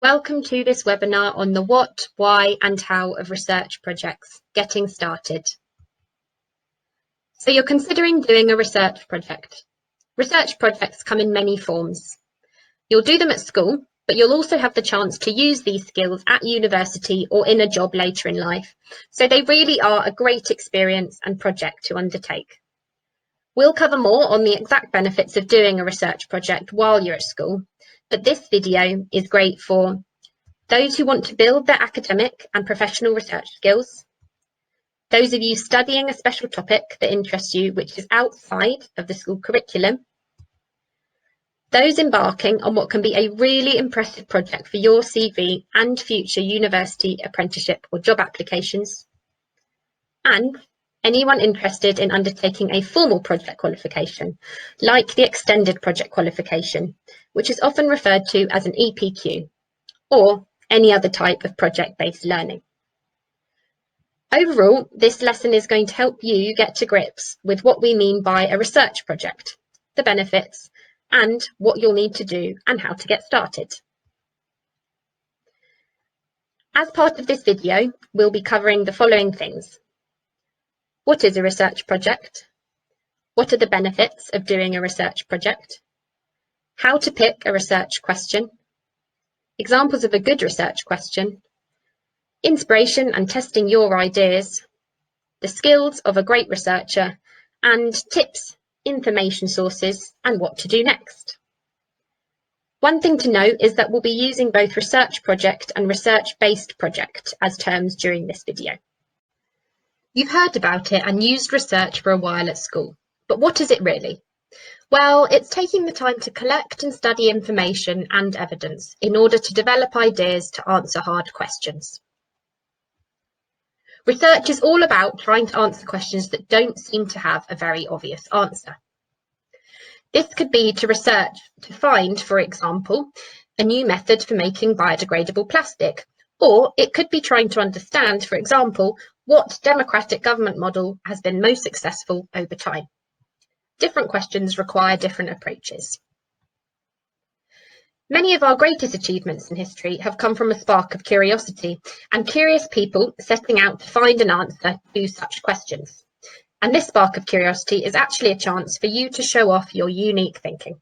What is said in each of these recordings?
Welcome to this webinar on the what, why and how of research projects, getting started. So you're considering doing a research project. Research projects come in many forms. You'll do them at school, but you'll also have the chance to use these skills at university or in a job later in life. So they really are a great experience and project to undertake. We'll cover more on the exact benefits of doing a research project while you're at school, but this video is great for those who want to build their academic and professional research skills, those of you studying a special topic that interests you which is outside of the school curriculum, those embarking on what can be a really impressive project for your CV and future university apprenticeship or job applications, and anyone interested in undertaking a formal project qualification, like the extended project qualification, which is often referred to as an EPQ, or any other type of project-based learning. Overall, this lesson is going to help you get to grips with what we mean by a research project, the benefits, and what you'll need to do and how to get started. As part of this video, we'll be covering the following things. What is a research project? What are the benefits of doing a research project? How to pick a research question? Examples of a good research question? Inspiration and testing your ideas, the skills of a great researcher, and tips, information sources, and what to do next. One thing to note is that we'll be using both research project and research-based project as terms during this video. You've heard about it and used research for a while at school, but what is it really? Well, it's taking the time to collect and study information and evidence in order to develop ideas to answer hard questions. Research is all about trying to answer questions that don't seem to have a very obvious answer. This could be to research to find, for example, a new method for making biodegradable plastic, or it could be trying to understand, for example, what democratic government model has been most successful over time. Different questions require different approaches. Many of our greatest achievements in history have come from a spark of curiosity and curious people setting out to find an answer to such questions. And this spark of curiosity is actually a chance for you to show off your unique thinking.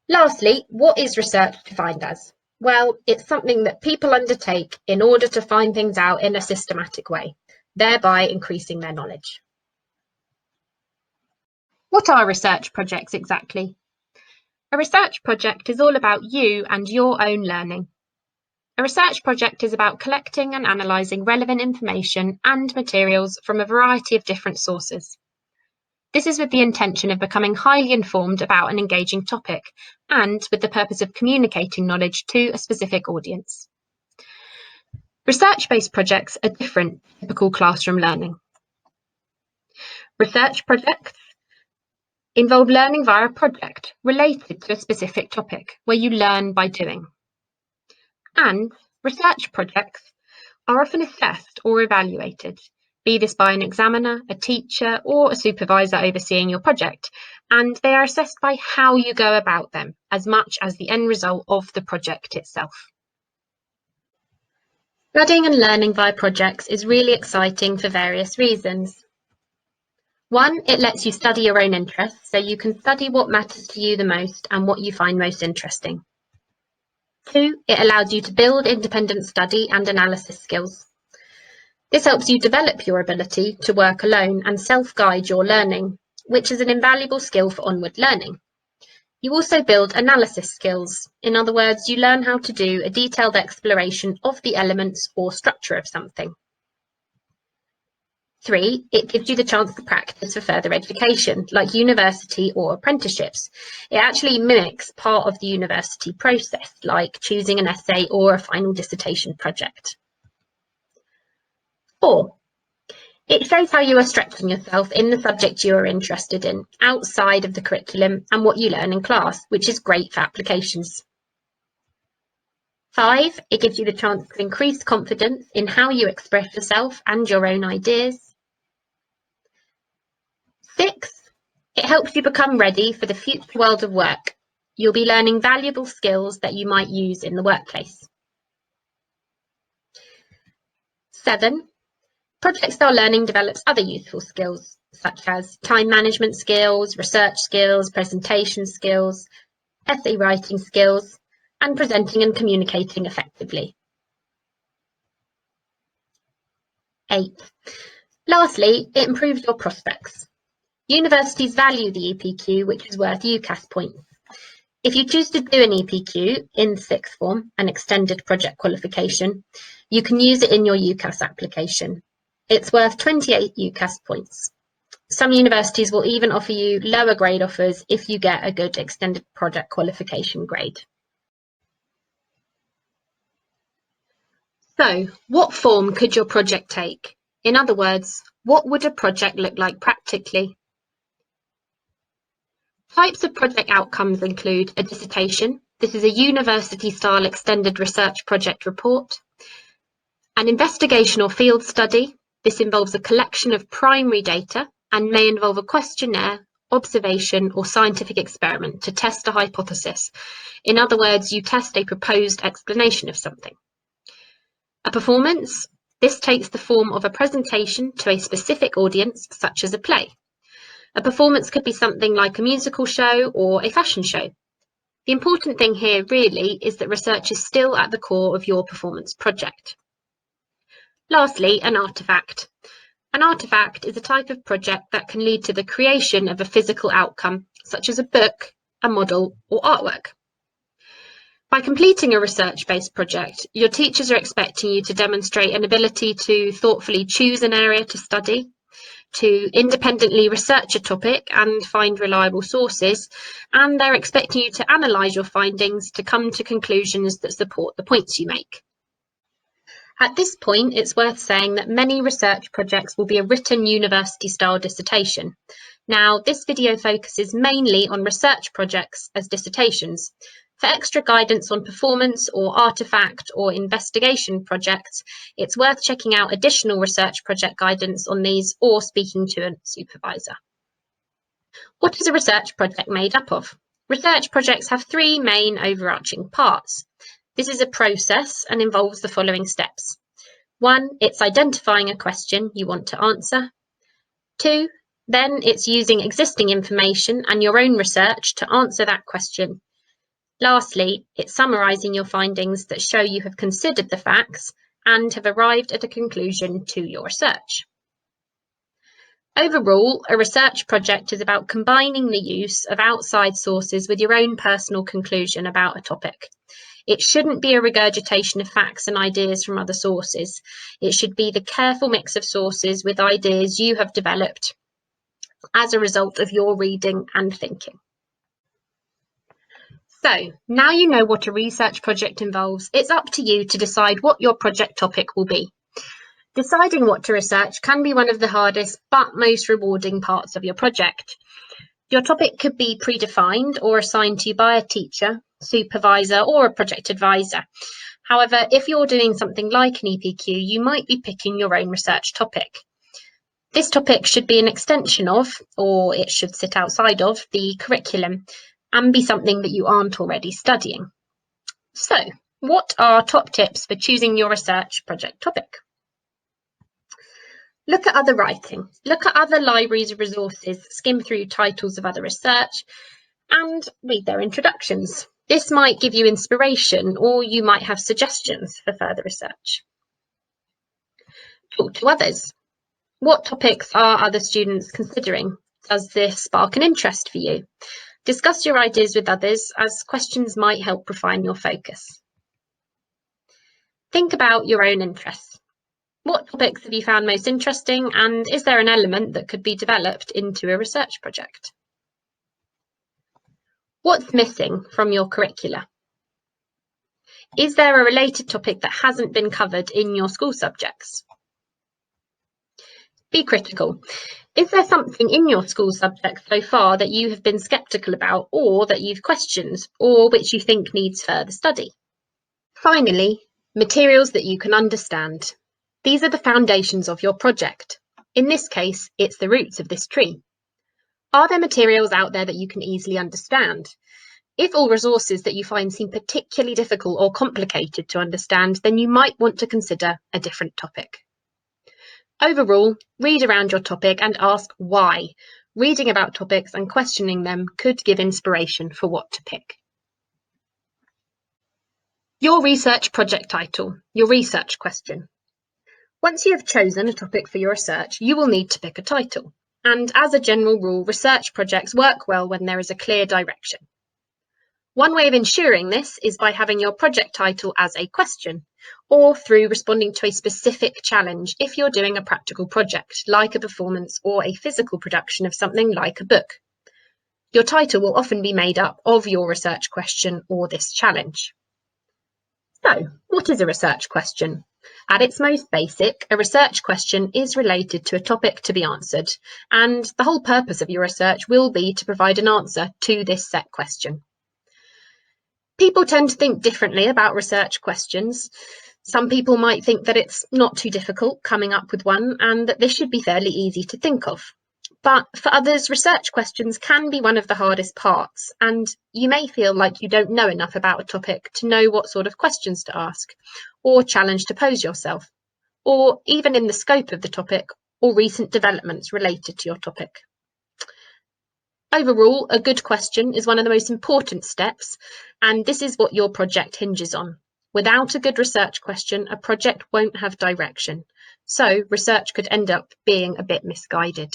Lastly, what is research defined as? Well, it's something that people undertake in order to find things out in a systematic way, thereby increasing their knowledge. What are research projects exactly? A research project is all about you and your own learning. A research project is about collecting and analysing relevant information and materials from a variety of different sources. This is with the intention of becoming highly informed about an engaging topic and with the purpose of communicating knowledge to a specific audience. Research-based projects are different to typical classroom learning. Research projects involve learning via a project related to a specific topic where you learn by doing. And research projects are often assessed or evaluated, be this by an examiner, a teacher, or a supervisor overseeing your project, and they are assessed by how you go about them as much as the end result of the project itself. Studying and learning via projects is really exciting for various reasons. One, it lets you study your own interests, so you can study what matters to you the most and what you find most interesting. Two, it allows you to build independent study and analysis skills. This helps you develop your ability to work alone and self-guide your learning, which is an invaluable skill for onward learning. You also build analysis skills. In other words, you learn how to do a detailed exploration of the elements or structure of something. Three, it gives you the chance to practice for further education, like university or apprenticeships. It actually mimics part of the university process, like choosing an essay or a final dissertation project. Four, it shows how you are stretching yourself in the subject you are interested in, outside of the curriculum and what you learn in class, which is great for applications. Five, it gives you the chance to increase confidence in how you express yourself and your own ideas. Six, it helps you become ready for the future world of work. You'll be learning valuable skills that you might use in the workplace. 7. Project-style learning develops other useful skills, such as time management skills, research skills, presentation skills, essay writing skills, and presenting and communicating effectively. 8. Lastly, it improves your prospects. Universities value the EPQ, which is worth UCAS points. If you choose to do an EPQ in sixth form, an extended project qualification, you can use it in your UCAS application. It's worth 28 UCAS points. Some universities will even offer you lower grade offers if you get a good extended project qualification grade. So, what form could your project take? In other words, what would a project look like practically? Types of project outcomes include a dissertation. This is a university-style extended research project report. An investigation or field study. This involves a collection of primary data and may involve a questionnaire, observation, or scientific experiment to test a hypothesis. In other words, you test a proposed explanation of something. A performance. This takes the form of a presentation to a specific audience, such as a play. A performance could be something like a musical show or a fashion show. The important thing here really is that research is still at the core of your performance project. Lastly, an artifact. An artifact is a type of project that can lead to the creation of a physical outcome, such as a book, a model, or artwork. By completing a research-based project, your teachers are expecting you to demonstrate an ability to thoughtfully choose an area to study, to independently research a topic and find reliable sources, and they're expecting you to analyse your findings to come to conclusions that support the points you make. At this point, it's worth saying that many research projects will be a written university-style dissertation. Now, this video focuses mainly on research projects as dissertations. For extra guidance on performance or artifact or investigation projects, it's worth checking out additional research project guidance on these or speaking to a supervisor. What is a research project made up of? Research projects have 3 main overarching parts. This is a process and involves the following steps. 1, it's identifying a question you want to answer. 2, then it's using existing information and your own research to answer that question. Lastly, it's summarising your findings that show you have considered the facts and have arrived at a conclusion to your research. Overall, a research project is about combining the use of outside sources with your own personal conclusion about a topic. It shouldn't be a regurgitation of facts and ideas from other sources. It should be the careful mix of sources with ideas you have developed as a result of your reading and thinking. So, now you know what a research project involves, it's up to you to decide what your project topic will be. Deciding what to research can be one of the hardest but most rewarding parts of your project. Your topic could be predefined or assigned to you by a teacher, supervisor, or a project advisor. However, if you're doing something like an EPQ, you might be picking your own research topic. This topic should be an extension of, or it should sit outside of, the curriculum and be something that you aren't already studying. So, what are top tips for choosing your research project topic? Look at other writing, look at other libraries' resources, skim through titles of other research, and read their introductions. This might give you inspiration, or you might have suggestions for further research. Talk to others. What topics are other students considering? Does this spark an interest for you? Discuss your ideas with others, as questions might help refine your focus. Think about your own interests. What topics have you found most interesting, and is there an element that could be developed into a research project? What's missing from your curricula? Is there a related topic that hasn't been covered in your school subjects? Be critical. Is there something in your school subjects so far that you have been sceptical about, or that you've questioned, or which you think needs further study? Finally, materials that you can understand. These are the foundations of your project. In this case, it's the roots of this tree. Are there materials out there that you can easily understand? If all resources that you find seem particularly difficult or complicated to understand, then you might want to consider a different topic. Overall, read around your topic and ask why. Reading about topics and questioning them could give inspiration for what to pick. Your research project title, your research question. Once you have chosen a topic for your research, you will need to pick a title. And as a general rule, research projects work well when there is a clear direction. One way of ensuring this is by having your project title as a question, or through responding to a specific challenge if you're doing a practical project, like a performance or a physical production of something like a book. Your title will often be made up of your research question or this challenge. So, what is a research question? At its most basic, a research question is related to a topic to be answered, and the whole purpose of your research will be to provide an answer to this set question. People tend to think differently about research questions. Some people might think that it's not too difficult coming up with one and that this should be fairly easy to think of. But for others, research questions can be one of the hardest parts, and you may feel like you don't know enough about a topic to know what sort of questions to ask, or challenge to pose yourself, or even in the scope of the topic or recent developments related to your topic. Overall, a good question is one of the most important steps, and this is what your project hinges on. Without a good research question, a project won't have direction, so research could end up being a bit misguided.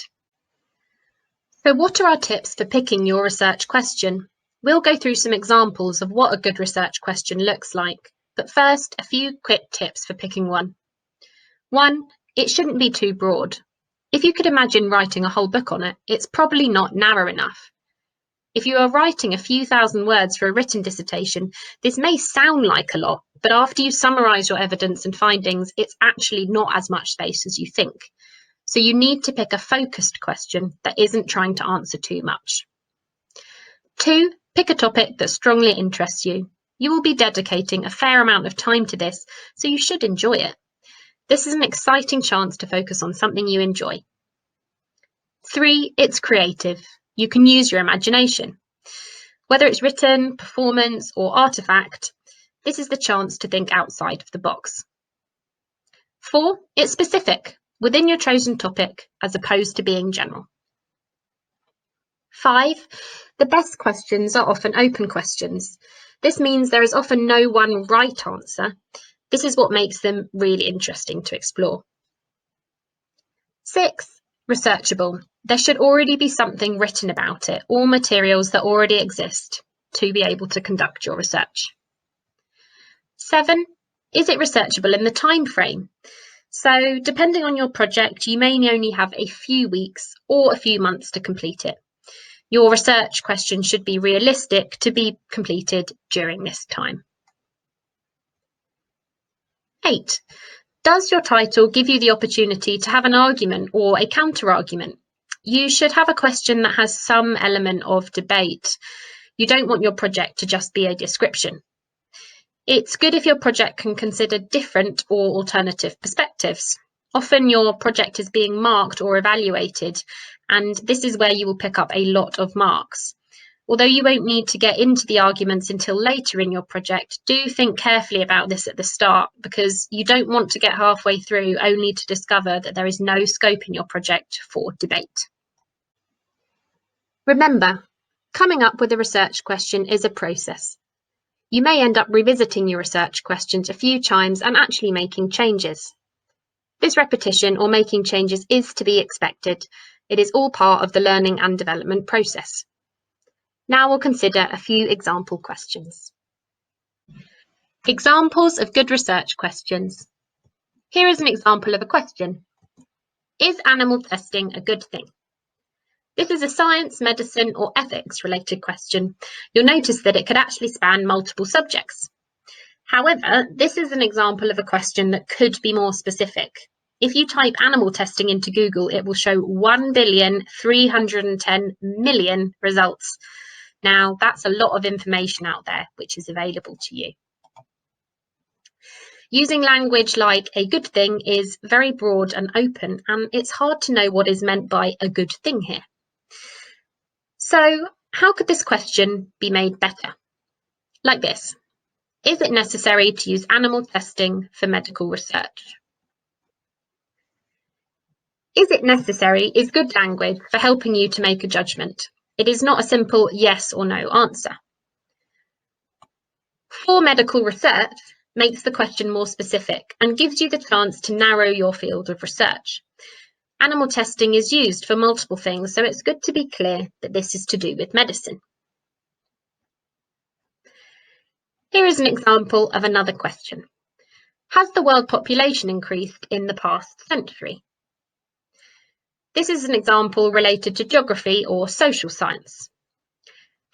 So what are our tips for picking your research question? We'll go through some examples of what a good research question looks like, but first, a few quick tips for picking one. 1, it shouldn't be too broad. If you could imagine writing a whole book on it, it's probably not narrow enough. If you are writing a few thousand words for a written dissertation, this may sound like a lot, but after you summarise your evidence and findings, it's actually not as much space as you think. So you need to pick a focused question that isn't trying to answer too much. 2, pick a topic that strongly interests you. You will be dedicating a fair amount of time to this, so you should enjoy it. This is an exciting chance to focus on something you enjoy. 3, it's creative. You can use your imagination. Whether it's written, performance, or artifact, this is the chance to think outside of the box. 4, it's specific, within your chosen topic, as opposed to being general. 5, the best questions are often open questions. This means there is often no one right answer. This is what makes them really interesting to explore. 6, researchable. There should already be something written about it, or materials that already exist to be able to conduct your research. 7, is it researchable in the time frame? So depending on your project, you may only have a few weeks or a few months to complete it. Your research question should be realistic to be completed during this time. 8, does your title give you the opportunity to have an argument or a counter-argument? You should have a question that has some element of debate. You don't want your project to just be a description. It's good if your project can consider different or alternative perspectives. Often your project is being marked or evaluated, and this is where you will pick up a lot of marks. Although you won't need to get into the arguments until later in your project, do think carefully about this at the start, because you don't want to get halfway through only to discover that there is no scope in your project for debate. Remember, coming up with a research question is a process. You may end up revisiting your research questions a few times and actually making changes. This repetition or making changes is to be expected. It is all part of the learning and development process. Now we'll consider a few example questions. Examples of good research questions. Here is an example of a question. Is animal testing a good thing? This is a science, medicine, or ethics related question. You'll notice that it could actually span multiple subjects. However, this is an example of a question that could be more specific. If you type animal testing into Google, it will show 1,310,000,000 results. Now, that's a lot of information out there which is available to you. Using language like a good thing is very broad and open, and it's hard to know what is meant by a good thing here. So, how could this question be made better? Like this. Is it necessary to use animal testing for medical research? Is it necessary is good language for helping you to make a judgment. It is not a simple yes or no answer. For medical research makes the question more specific and gives you the chance to narrow your field of research. Animal testing is used for multiple things, so it's good to be clear that this is to do with medicine. Here is an example of another question. Has the world population increased in the past century? This is an example related to geography or social science.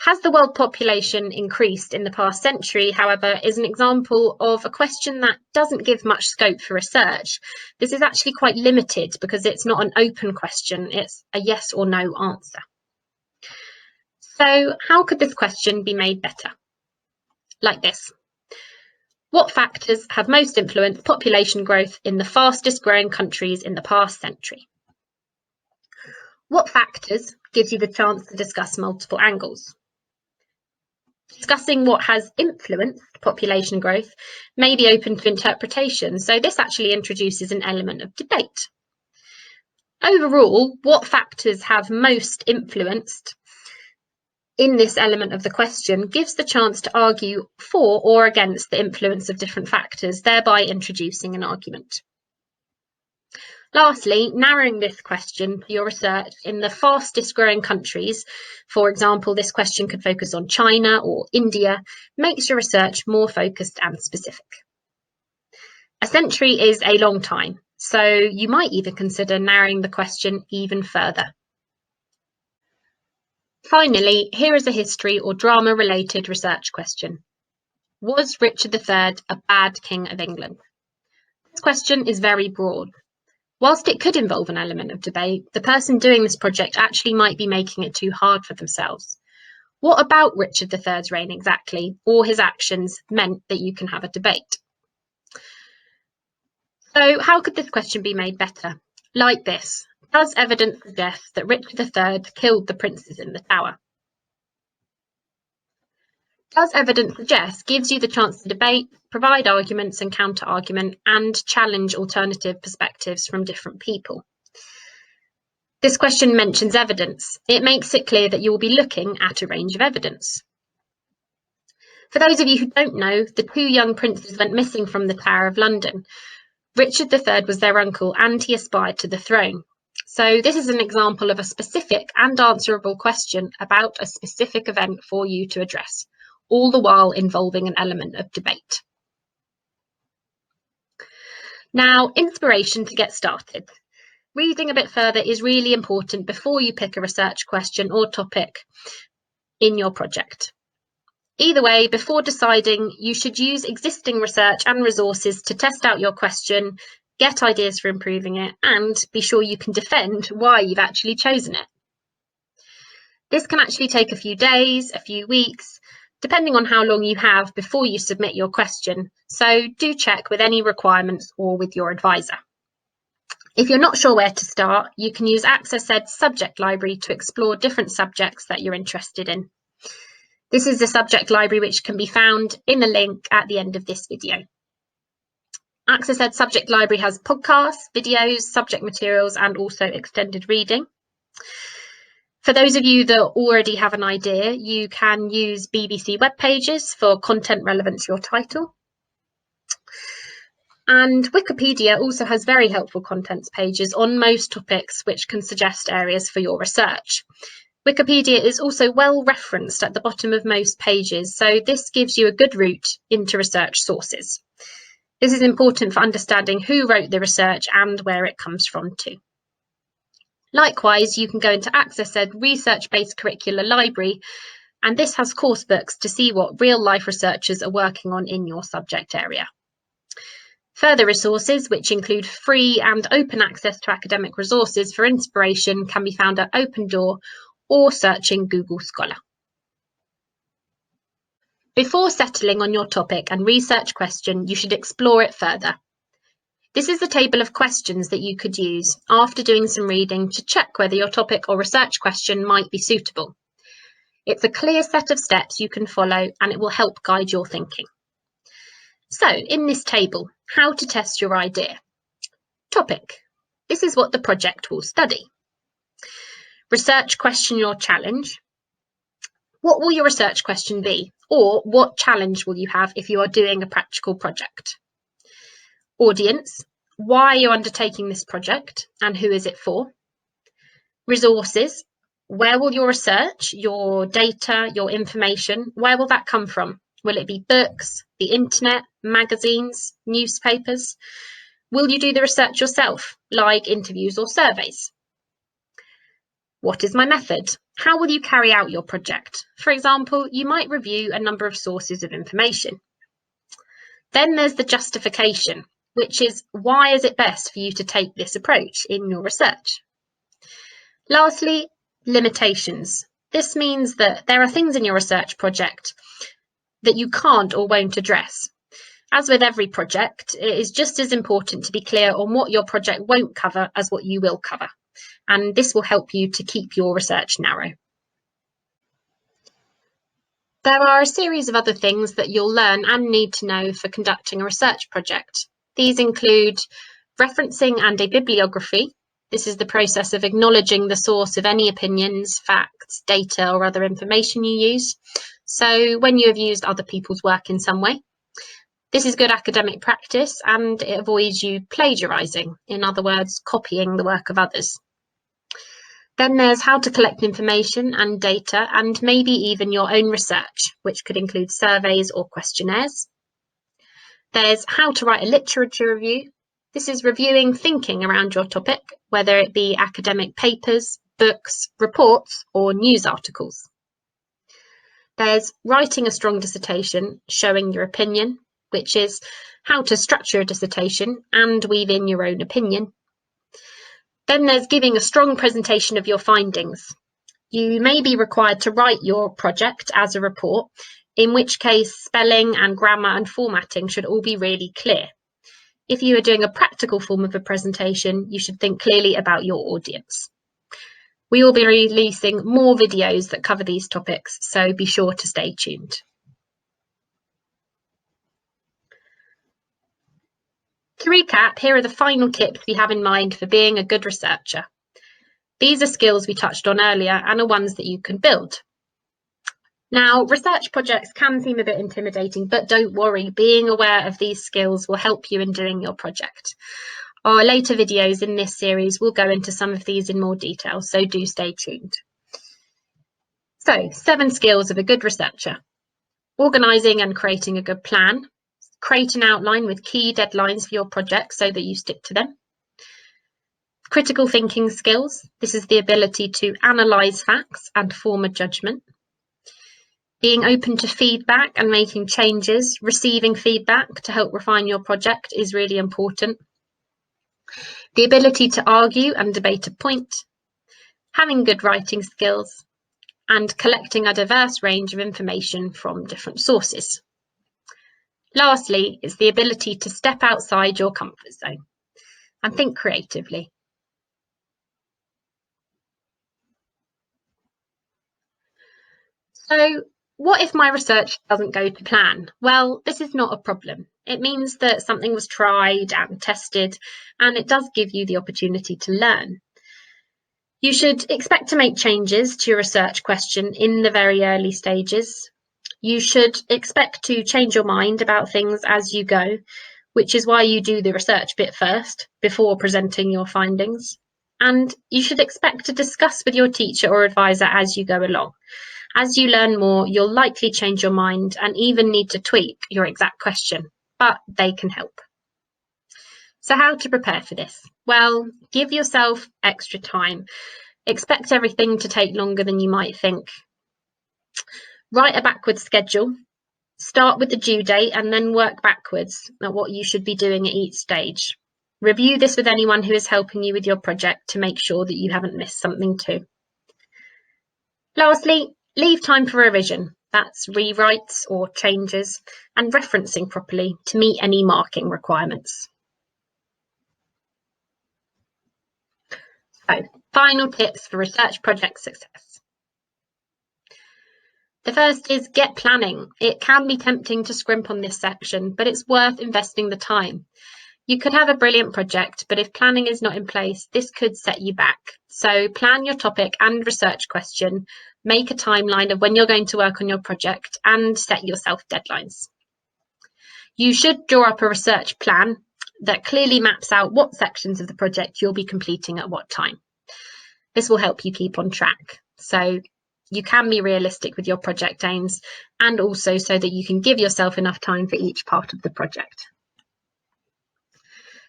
Has the world population increased in the past century, however, is an example of a question that doesn't give much scope for research. This is actually quite limited because it's not an open question, it's a yes or no answer. So how could this question be made better? Like this. What factors have most influenced population growth in the fastest growing countries in the past century? What factors gives you the chance to discuss multiple angles. Discussing what has influenced population growth may be open to interpretation, so this actually introduces an element of debate. Overall, what factors have most influenced in this element of the question gives the chance to argue for or against the influence of different factors, thereby introducing an argument. Lastly, narrowing this question to your research in the fastest growing countries, for example, this question could focus on China or India, makes your research more focused and specific. A century is a long time, so you might even consider narrowing the question even further. Finally, here is a history or drama related research question. Was Richard III a bad king of England? This question is very broad. Whilst it could involve an element of debate, the person doing this project actually might be making it too hard for themselves. What about Richard III's reign exactly, or his actions, meant that you can have a debate? So how could this question be made better? Like this. Does evidence suggest that Richard III killed the princes in the Tower? Does evidence suggest gives you the chance to debate, provide arguments and counter-argument, and challenge alternative perspectives from different people. This question mentions evidence. It makes it clear that you will be looking at a range of evidence. For those of you who don't know, the two young princes went missing from the Tower of London. Richard III was their uncle and he aspired to the throne. So this is an example of a specific and answerable question about a specific event for you to address, all the while involving an element of debate. Now, inspiration to get started. Reading a bit further is really important before you pick a research question or topic in your project. Either way, before deciding, you should use existing research and resources to test out your question, get ideas for improving it, and be sure you can defend why you've actually chosen it. This can actually take a few days, a few weeks, depending on how long you have before you submit your question, so do check with any requirements or with your advisor. If you're not sure where to start, you can use AccessEd's subject library to explore different subjects that you're interested in. This is the subject library which can be found in the link at the end of this video. AccessEd subject library has podcasts, videos, subject materials, and also extended reading. For those of you that already have an idea, you can use BBC web pages for content relevant to your title. And Wikipedia also has very helpful contents pages on most topics which can suggest areas for your research. Wikipedia is also well referenced at the bottom of most pages, so this gives you a good route into research sources. This is important for understanding who wrote the research and where it comes from too. Likewise, you can go into AccessEd research-based curricular library, and this has course books to see what real-life researchers are working on in your subject area. Further resources, which include free and open access to academic resources for inspiration, can be found at Open Door or searching Google Scholar. Before settling on your topic and research question, you should explore it further. This is the table of questions that you could use after doing some reading to check whether your topic or research question might be suitable. It's a clear set of steps you can follow and it will help guide your thinking. So, in this table, how to test your idea. Topic. This is what the project will study. Research question or challenge. What will your research question be? Or what challenge will you have if you are doing a practical project? Audience. Why are you undertaking this project and who is it for? Resources. Where will your research, your data, your information, where will that come from? Will it be books, the internet, magazines, newspapers? Will you do the research yourself, like interviews or surveys? What is my method? How will you carry out your project? For example, you might review a number of sources of information. Then there's the justification, which is why is it best for you to take this approach in your research? Lastly, limitations. This means that there are things in your research project that you can't or won't address. As with every project, it is just as important to be clear on what your project won't cover as what you will cover. And this will help you to keep your research narrow. There are a series of other things that you'll learn and need to know for conducting a research project. These include referencing and a bibliography. This is the process of acknowledging the source of any opinions, facts, data, or other information you use. So when you have used other people's work in some way. This is good academic practice and it avoids you plagiarising, in other words, copying the work of others. Then there's how to collect information and data and maybe even your own research, which could include surveys or questionnaires. There's how to write a literature review. This is reviewing thinking around your topic, whether it be academic papers, books, reports, or news articles. There's writing a strong dissertation, showing your opinion, which is how to structure a dissertation and weave in your own opinion. Then there's giving a strong presentation of your findings. You may be required to write your project as a report, in which case spelling and grammar and formatting should all be really clear. If you are doing a practical form of a presentation, you should think clearly about your audience. We will be releasing more videos that cover these topics, so be sure to stay tuned. To recap, here are the final tips we have in mind for being a good researcher. These are skills we touched on earlier and are ones that you can build. Now, research projects can seem a bit intimidating, but don't worry, being aware of these skills will help you in doing your project. Our later videos in this series will go into some of these in more detail, so do stay tuned. So, 7 skills of a good researcher. Organising and creating a good plan. Create an outline with key deadlines for your project so that you stick to them. Critical thinking skills. This is the ability to analyse facts and form a judgment. Being open to feedback and making changes, receiving feedback to help refine your project is really important. The ability to argue and debate a point. Having good writing skills. And collecting a diverse range of information from different sources. Lastly, is the ability to step outside your comfort zone and think creatively. So, what if my research doesn't go to plan? Well, this is not a problem. It means that something was tried and tested, and it does give you the opportunity to learn. You should expect to make changes to your research question in the very early stages. You should expect to change your mind about things as you go, which is why you do the research bit first, before presenting your findings. And you should expect to discuss with your teacher or advisor as you go along. As you learn more, you'll likely change your mind and even need to tweak your exact question, but they can help. So how to prepare for this? Well, give yourself extra time. Expect everything to take longer than you might think. Write a backwards schedule. Start with the due date and then work backwards at what you should be doing at each stage. Review this with anyone who is helping you with your project to make sure that you haven't missed something too. Lastly, leave time for revision. That's rewrites or changes and referencing properly to meet any marking requirements. So, final tips for research project success. The first is get planning. It can be tempting to scrimp on this section, but it's worth investing the time. You could have a brilliant project, but if planning is not in place, this could set you back. So plan your topic and research question, make a timeline of when you're going to work on your project, and set yourself deadlines. You should draw up a research plan that clearly maps out what sections of the project you'll be completing at what time. This will help you keep on track. So you can be realistic with your project aims, and also so that you can give yourself enough time for each part of the project.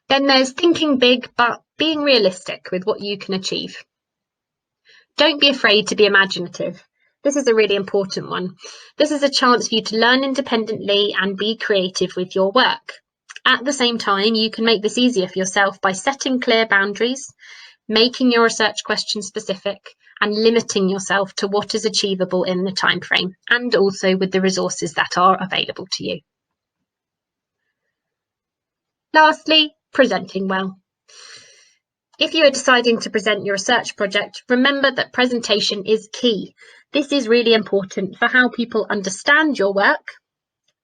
Then there's thinking big, but being realistic with what you can achieve. Don't be afraid to be imaginative. This is a really important one. This is a chance for you to learn independently and be creative with your work. At the same time, you can make this easier for yourself by setting clear boundaries, making your research question specific, and limiting yourself to what is achievable in the time frame, and also with the resources that are available to you. Lastly, presenting well. If you are deciding to present your research project, remember that presentation is key. This is really important for how people understand your work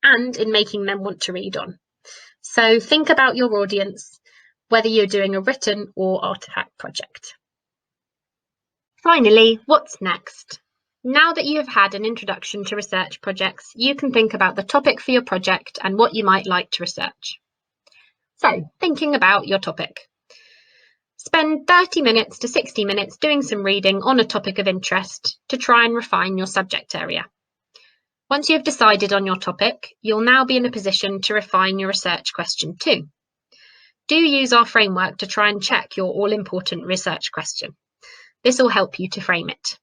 and in making them want to read on. So think about your audience, whether you're doing a written or artifact project. Finally, what's next? Now that you have had an introduction to research projects, you can think about the topic for your project and what you might like to research. So, thinking about your topic. Spend 30 minutes to 60 minutes doing some reading on a topic of interest to try and refine your subject area. Once you have decided on your topic, you'll now be in a position to refine your research question too. Do use our framework to try and check your all-important research question. This will help you to frame it.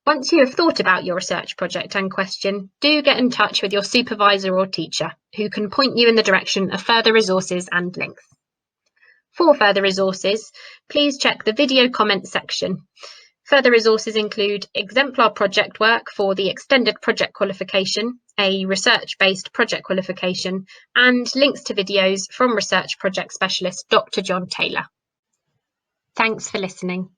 Once you have thought about your research project and question, do get in touch with your supervisor or teacher, who can point you in the direction of further resources and links. For further resources, please check the video comments section. Further resources include exemplar project work for the extended project qualification, a research-based project qualification, and links to videos from research project specialist Dr. John Taylor. Thanks for listening.